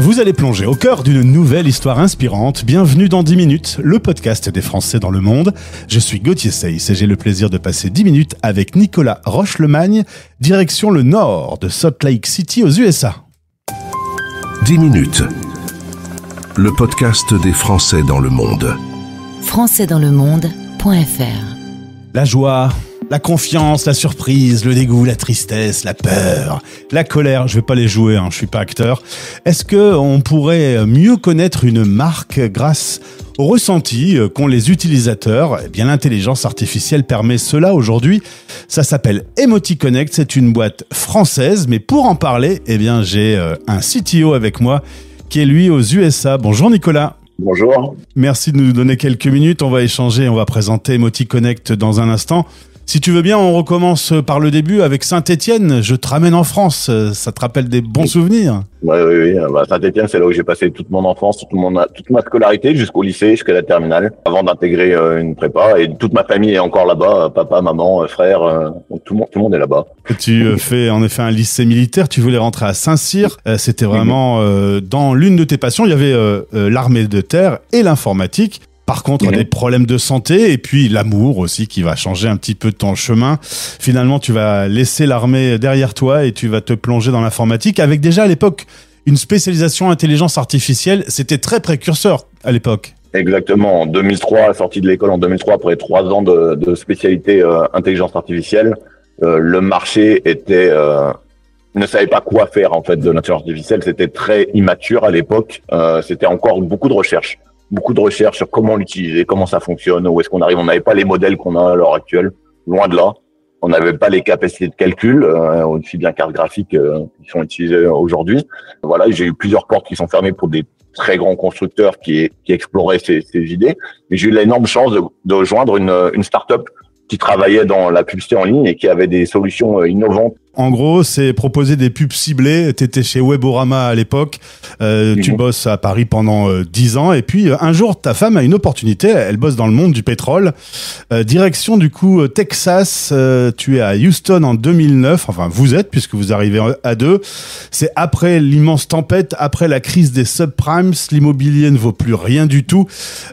Vous allez plonger au cœur d'une nouvelle histoire inspirante. Bienvenue dans 10 minutes, le podcast des Français dans le monde. Je suis Gauthier Seyss et j'ai le plaisir de passer 10 minutes avec Nicolas Roche-Lemagne, direction le nord de Salt Lake City aux USA. 10 minutes, le podcast des Français dans le monde. Françaisdanslemonde.fr. La joie, la confiance, la surprise, le dégoût, la tristesse, la peur, la colère. Je vais pas les jouer, je suis pas acteur. Est-ce que on pourrait mieux connaître une marque grâce au ressenti qu'ont les utilisateurs? Eh bien, l'intelligence artificielle permet cela aujourd'hui. Ça s'appelle EmotiConnect. C'est une boîte française, mais pour en parler, eh bien, j'ai un CTO avec moi qui est lui aux USA. Bonjour Nicolas. Bonjour. Merci de nous donner quelques minutes. On va échanger, on va présenter EmotiConnect dans un instant. Si tu veux bien, on recommence par le début avec Saint-Étienne. Je te ramène en France. Ça te rappelle des bons souvenirs? Oui. Saint-Étienne, c'est là où j'ai passé toute mon enfance, toute ma scolarité jusqu'au lycée, jusqu'à la terminale, avant d'intégrer une prépa. Et toute ma famille est encore là-bas, papa, maman, frère, tout le monde est là-bas. Tu fais en effet un lycée militaire. Tu voulais rentrer à Saint-Cyr. C'était vraiment dans l'une de tes passions. Il y avait l'armée de terre et l'informatique. Par contre, des problèmes de santé et puis l'amour aussi qui va changer un petit peu ton chemin. Finalement, tu vas laisser l'armée derrière toi et tu vas te plonger dans l'informatique avec déjà à l'époque une spécialisation intelligence artificielle. C'était très précurseur à l'époque. Exactement. En 2003, sortie de l'école en 2003, après 3 ans de spécialité intelligence artificielle, le marché ne savait pas quoi faire en fait de l'intelligence artificielle. C'était très immature à l'époque. C'était encore beaucoup de recherches sur comment l'utiliser, comment ça fonctionne, où est-ce qu'on arrive. On n'avait pas les modèles qu'on a à l'heure actuelle, loin de là. On n'avait pas les capacités de calcul, aussi bien cartes graphiques qui sont utilisées aujourd'hui. Voilà, j'ai eu plusieurs portes qui sont fermées pour des très grands constructeurs qui exploraient ces idées. Mais j'ai eu l'énorme chance de rejoindre une start-up qui travaillait dans la publicité en ligne et qui avait des solutions innovantes. En gros, c'est proposer des pubs ciblées. Tu étais chez Weborama à l'époque. Tu bosses à Paris pendant 10 ans. Et puis, un jour, ta femme a une opportunité. Elle bosse dans le monde du pétrole. Direction, du coup, Texas. Tu es à Houston en 2009. Enfin, vous êtes, puisque vous arrivez à deux. C'est après l'immense tempête, après la crise des subprimes. L'immobilier ne vaut plus rien du tout.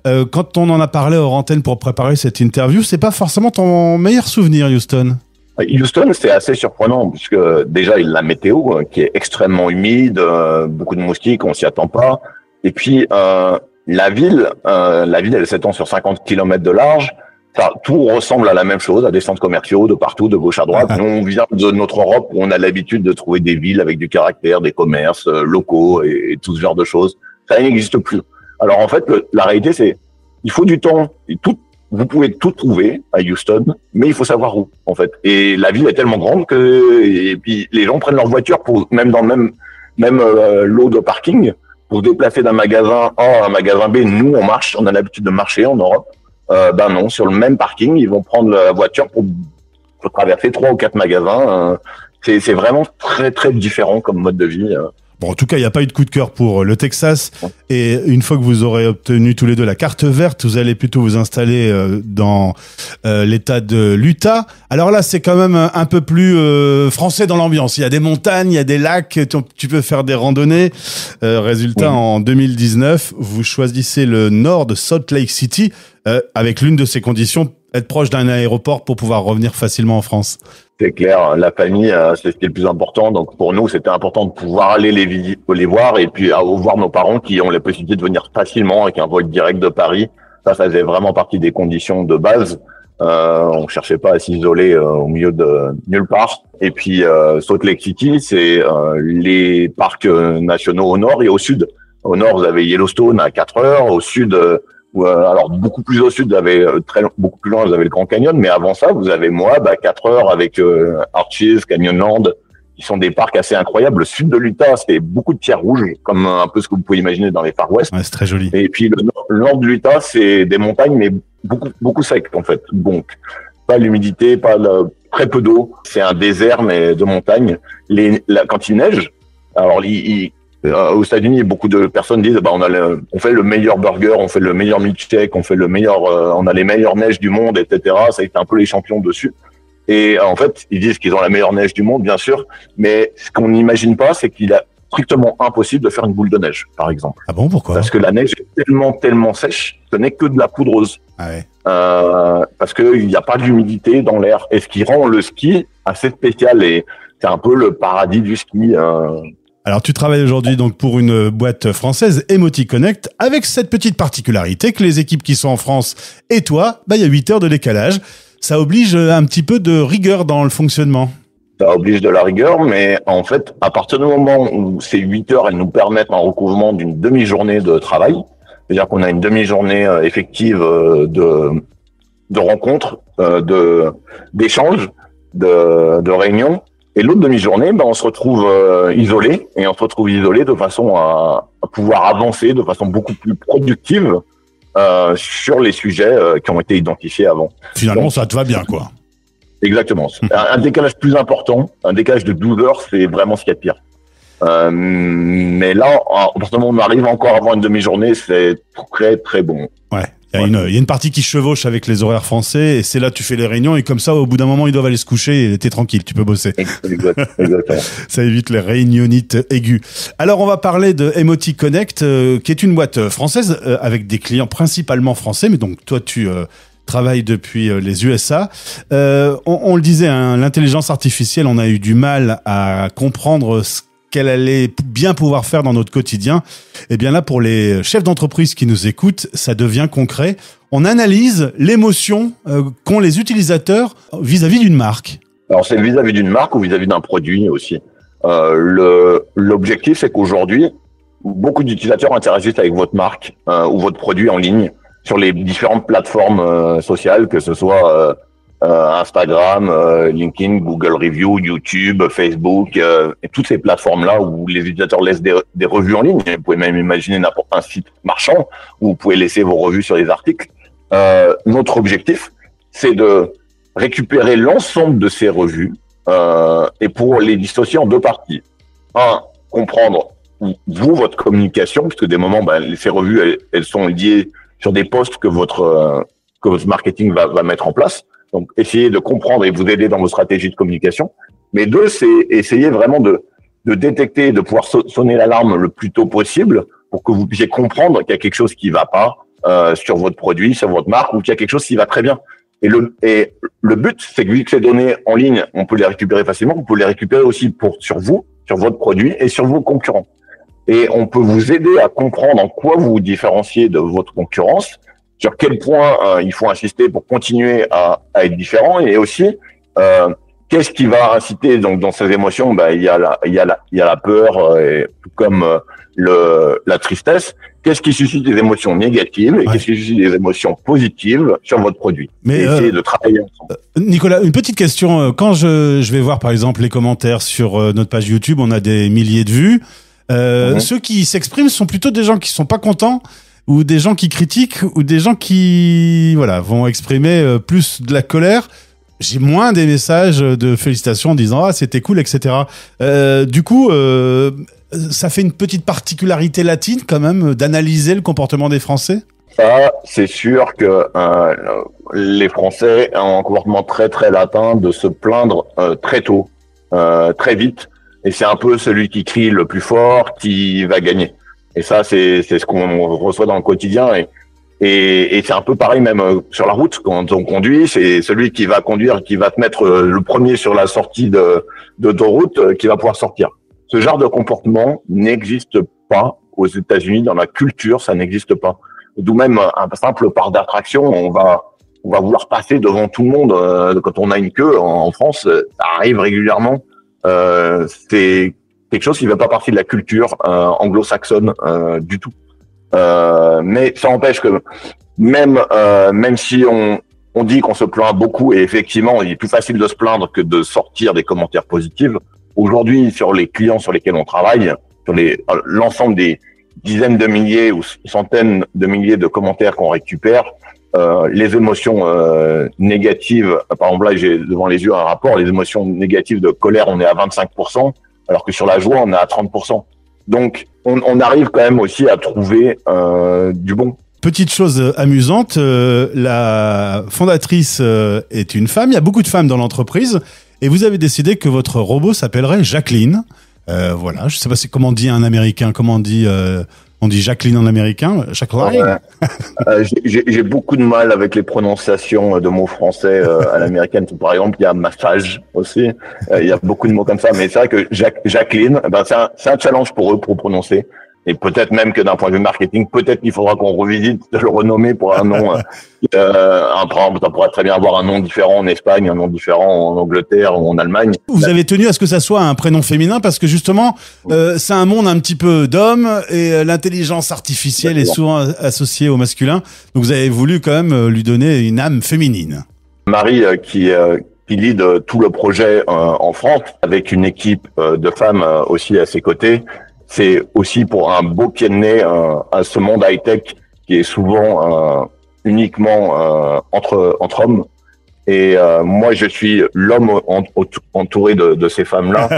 Quand on en a parlé hors antenne pour préparer cette interview, c'est pas forcément ton meilleur souvenir, Houston. Houston, c'est assez surprenant puisque déjà il y a la météo qui est extrêmement humide, beaucoup de moustiques, on s'y attend pas. Et puis la ville, elle s'étend sur 50 km de large. Ça, tout ressemble à la même chose, à des centres commerciaux de partout, de gauche à droite. Nous, on vient de notre Europe où on a l'habitude de trouver des villes avec du caractère, des commerces locaux et tout ce genre de choses. Ça n'existe plus. Alors en fait, la réalité, c'est il faut du temps. Vous pouvez tout trouver à Houston, mais il faut savoir où, en fait. Et la ville est tellement grande et puis les gens prennent leur voiture même dans le même lot de parking pour se déplacer d'un magasin A à un magasin B. Nous, on marche, on a l'habitude de marcher en Europe. Non, sur le même parking, ils vont prendre la voiture pour traverser 3 ou 4 magasins. C'est vraiment très, très différent comme mode de vie. Bon, en tout cas, il n'y a pas eu de coup de cœur pour le Texas. Et une fois que vous aurez obtenu tous les deux la carte verte, vous allez plutôt vous installer dans l'état de l'Utah. Alors là, c'est quand même un peu plus français dans l'ambiance. Il y a des montagnes, il y a des lacs, tu peux faire des randonnées. Résultat, en 2019, vous choisissez le nord de Salt Lake City avec l'une de ces conditions, être proche d'un aéroport pour pouvoir revenir facilement en France. C'est clair, la famille, c'est ce qui est le plus important. Donc pour nous, c'était important de pouvoir aller les voir et puis voir nos parents qui ont la possibilité de venir facilement avec un vol direct de Paris. Ça faisait vraiment partie des conditions de base. On cherchait pas à s'isoler au milieu de nulle part. Et puis Salt Lake City, c'est les parcs nationaux au nord et au sud. Au nord, vous avez Yellowstone à 4 heures. Au sud, alors beaucoup plus au sud, vous avez beaucoup plus loin, vous avez le Grand Canyon, mais avant ça, vous avez Moab à 4 heures avec Arches, Canyonland, qui sont des parcs assez incroyables. Le sud de l'Utah, c'est beaucoup de pierres rouges, comme un peu ce que vous pouvez imaginer dans les Far West. Ouais, c'est très joli. Et puis le nord de l'Utah, c'est des montagnes, mais beaucoup sec en fait. Donc pas l'humidité, très peu d'eau. C'est un désert mais de montagne. Quand il neige, alors aux États-Unis, beaucoup de personnes disent on fait le meilleur burger, on fait le meilleur milkshake, on fait on a les meilleures neiges du monde, etc. Ça a été un peu les champions dessus. Et en fait, ils disent qu'ils ont la meilleure neige du monde, bien sûr, mais ce qu'on n'imagine pas, c'est strictement impossible de faire une boule de neige, par exemple. Ah bon, pourquoi? Parce que la neige est tellement sèche, ce n'est que de la poudreuse. Ah ouais. Parce qu'il n'y a pas d'humidité dans l'air. Et ce qui rend le ski assez spécial, et c'est un peu le paradis du ski. Alors, tu travailles aujourd'hui donc pour une boîte française, Emoticonnect, avec cette petite particularité que les équipes qui sont en France et toi, il y a 8 heures de décalage. Ça oblige un petit peu de rigueur dans le fonctionnement. Ça oblige de la rigueur, mais en fait, à partir du moment où ces 8 heures, elles nous permettent un recouvrement d'une demi-journée de travail, c'est-à-dire qu'on a une demi-journée effective de rencontres, d'échanges, de réunions. Et l'autre demi-journée, on se retrouve isolé, et on se retrouve isolé de façon à pouvoir avancer de façon beaucoup plus productive sur les sujets qui ont été identifiés avant. Finalement, ça te va bien, quoi. Exactement. Un décalage plus important, un décalage de 12 heures, c'est vraiment ce qu'il y a de pire. Mais là, à partir du moment où on arrive encore avant une demi-journée, c'est très très bon. Ouais. Il y a une partie qui chevauche avec les horaires français, et c'est là que tu fais les réunions, et comme ça, au bout d'un moment, ils doivent aller se coucher, et t'es tranquille, tu peux bosser. Exactement. Ça évite les réunionites aiguës. Alors, on va parler de Emoticonnect, qui est une boîte française, avec des clients principalement français, mais donc toi, tu travailles depuis les USA. On le disait, hein, l'intelligence artificielle, on a eu du mal à comprendre ce qu'elle allait bien pouvoir faire dans notre quotidien. Et bien là, pour les chefs d'entreprise qui nous écoutent, ça devient concret. On analyse l'émotion qu'ont les utilisateurs vis-à-vis d'une marque. Alors, c'est vis-à-vis d'une marque ou vis-à-vis d'un produit aussi. L'objectif, c'est qu'aujourd'hui, beaucoup d'utilisateurs interagissent avec votre marque ou votre produit en ligne sur les différentes plateformes sociales, que ce soit Instagram, LinkedIn, Google Review, YouTube, Facebook, et toutes ces plateformes-là où les utilisateurs laissent des revues en ligne. Vous pouvez même imaginer n'importe un site marchand où vous pouvez laisser vos revues sur les articles. Notre objectif, c'est de récupérer l'ensemble de ces revues et pour les dissocier en deux parties. Un, comprendre vous, votre communication, puisque des moments, ces revues, elles sont liées sur des posts que votre marketing va mettre en place. Donc, essayez de comprendre et vous aider dans vos stratégies de communication. Mais deux, c'est essayer vraiment de détecter, de pouvoir sonner l'alarme le plus tôt possible pour que vous puissiez comprendre qu'il y a quelque chose qui va pas sur votre produit, sur votre marque, ou qu'il y a quelque chose qui va très bien. Et le but, c'est que vu que ces données en ligne, on peut les récupérer facilement, vous pouvez les récupérer aussi sur vous, sur votre produit et sur vos concurrents. Et on peut vous aider à comprendre en quoi vous vous différenciez de votre concurrence, sur quel point il faut insister pour continuer à être différent, et aussi qu'est-ce qui va inciter donc dans ces émotions. Il y a la peur, et tout comme la tristesse. Qu'est-ce qui suscite des émotions négatives et qu'est-ce qui suscite des émotions positives sur votre produit. Mais essayer de travailler ensemble. Nicolas, une petite question. Quand je vais voir par exemple les commentaires sur notre page YouTube, on a des milliers de vues. Ceux qui s'expriment sont plutôt des gens qui sont pas contents, ou des gens qui critiquent, ou des gens qui vont exprimer plus de la colère. J'ai moins des messages de félicitations en disant c'était cool, etc. Du coup, ça fait une petite particularité latine quand même d'analyser le comportement des Français. Ça, c'est sûr que les Français ont un comportement très très latin de se plaindre très tôt, très vite. Et c'est un peu celui qui crie le plus fort qui va gagner. Et ça, c'est ce qu'on reçoit dans le quotidien. Et c'est un peu pareil même sur la route quand on conduit. C'est celui qui va conduire, qui va te mettre le premier sur la sortie d'autoroute, qui va pouvoir sortir. Ce genre de comportement n'existe pas aux États-Unis, dans la culture, ça n'existe pas. D'où même un simple parc d'attraction, on va vouloir passer devant tout le monde quand on a une queue. En France, ça arrive régulièrement. C'est quelque chose qui ne fait pas partie de la culture anglo-saxonne du tout. Mais ça empêche que même si on dit qu'on se plaint beaucoup, et effectivement, il est plus facile de se plaindre que de sortir des commentaires positifs. Aujourd'hui, sur les clients sur lesquels on travaille, sur l'ensemble des dizaines de milliers ou centaines de milliers de commentaires qu'on récupère, les émotions négatives, par exemple là j'ai devant les yeux un rapport, les émotions négatives de colère, on est à 25%, alors que sur la joie, on est à 30%. Donc on arrive quand même aussi à trouver du bon. Petite chose amusante, la fondatrice est une femme, il y a beaucoup de femmes dans l'entreprise, et vous avez décidé que votre robot s'appellerait Jacqueline. Voilà, je sais pas comment on dit un Américain, comment on dit Jacqueline en américain, Jacqueline. J'ai beaucoup de mal avec les prononciations de mots français à l'américaine. Par exemple, il y a massage aussi. Il y a beaucoup de mots comme ça, mais c'est vrai que Jacqueline, c'est un challenge pour eux pour prononcer. Et peut-être même que d'un point de vue marketing, peut-être qu'il faudra qu'on revisite le renommer pour un nom. Ça pourrait très bien avoir un nom différent en Espagne, un nom différent en Angleterre ou en Allemagne. Vous avez tenu à ce que ça soit un prénom féminin parce que justement, c'est un monde un petit peu d'hommes et l'intelligence artificielle est souvent associée au masculin. Donc vous avez voulu quand même lui donner une âme féminine. Marie, qui lead tout le projet en France, avec une équipe de femmes aussi à ses côtés. C'est aussi pour un beau pied de nez à ce monde high-tech qui est souvent uniquement entre hommes. Et moi, je suis l'homme entouré de ces femmes-là.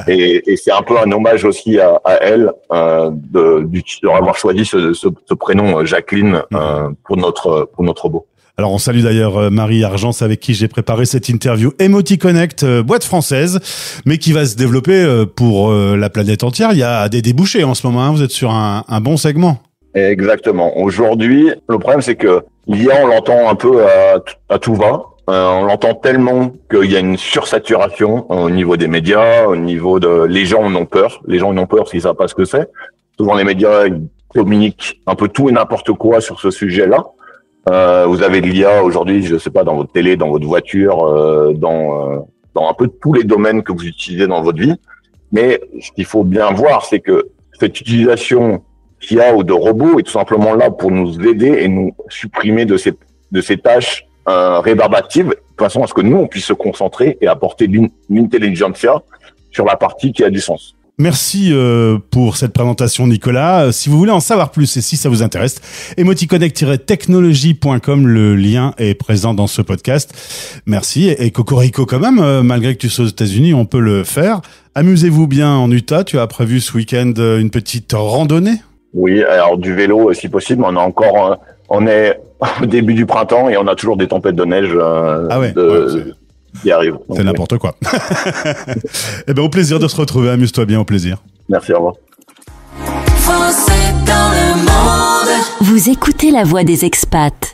et c'est un peu un hommage aussi à elles d'avoir choisi ce prénom Jacqueline pour notre robot. Alors on salue d'ailleurs Marie Argence avec qui j'ai préparé cette interview Emoticonnect, boîte française, mais qui va se développer pour la planète entière. Il y a des débouchés en ce moment, hein. Vous êtes sur un bon segment. Exactement. Aujourd'hui, le problème c'est que l'IA, on l'entend un peu à tout va. On l'entend tellement qu'il y a une sursaturation au niveau des médias, au niveau de... Les gens en ont peur. Les gens en ont peur s'ils savent pas ce que c'est. Souvent les médias ils communiquent un peu tout et n'importe quoi sur ce sujet-là. Vous avez de l'IA aujourd'hui, je sais pas, dans votre télé, dans votre voiture, dans un peu tous les domaines que vous utilisez dans votre vie. Mais ce qu'il faut bien voir, c'est que cette utilisation d'IA ou de robots est tout simplement là pour nous aider et nous supprimer de ces tâches rébarbatives, de façon à ce que nous, on puisse se concentrer et apporter l'intelligentsia sur la partie qui a du sens. Merci pour cette présentation, Nicolas. Si vous voulez en savoir plus et si ça vous intéresse, emoticonnect-technologie.com, le lien est présent dans ce podcast. Merci. Et Cocorico quand même, malgré que tu sois aux États-Unis, on peut le faire. Amusez-vous bien en Utah. Tu as prévu ce week-end une petite randonnée? Oui, alors du vélo si possible. On est au début du printemps et on a toujours des tempêtes de neige. Qui arrive. C'est n'importe quoi. Eh ben, au plaisir de se retrouver. Amuse-toi bien, au plaisir. Merci, au revoir. Français dans le monde. Vous écoutez la voix des expats.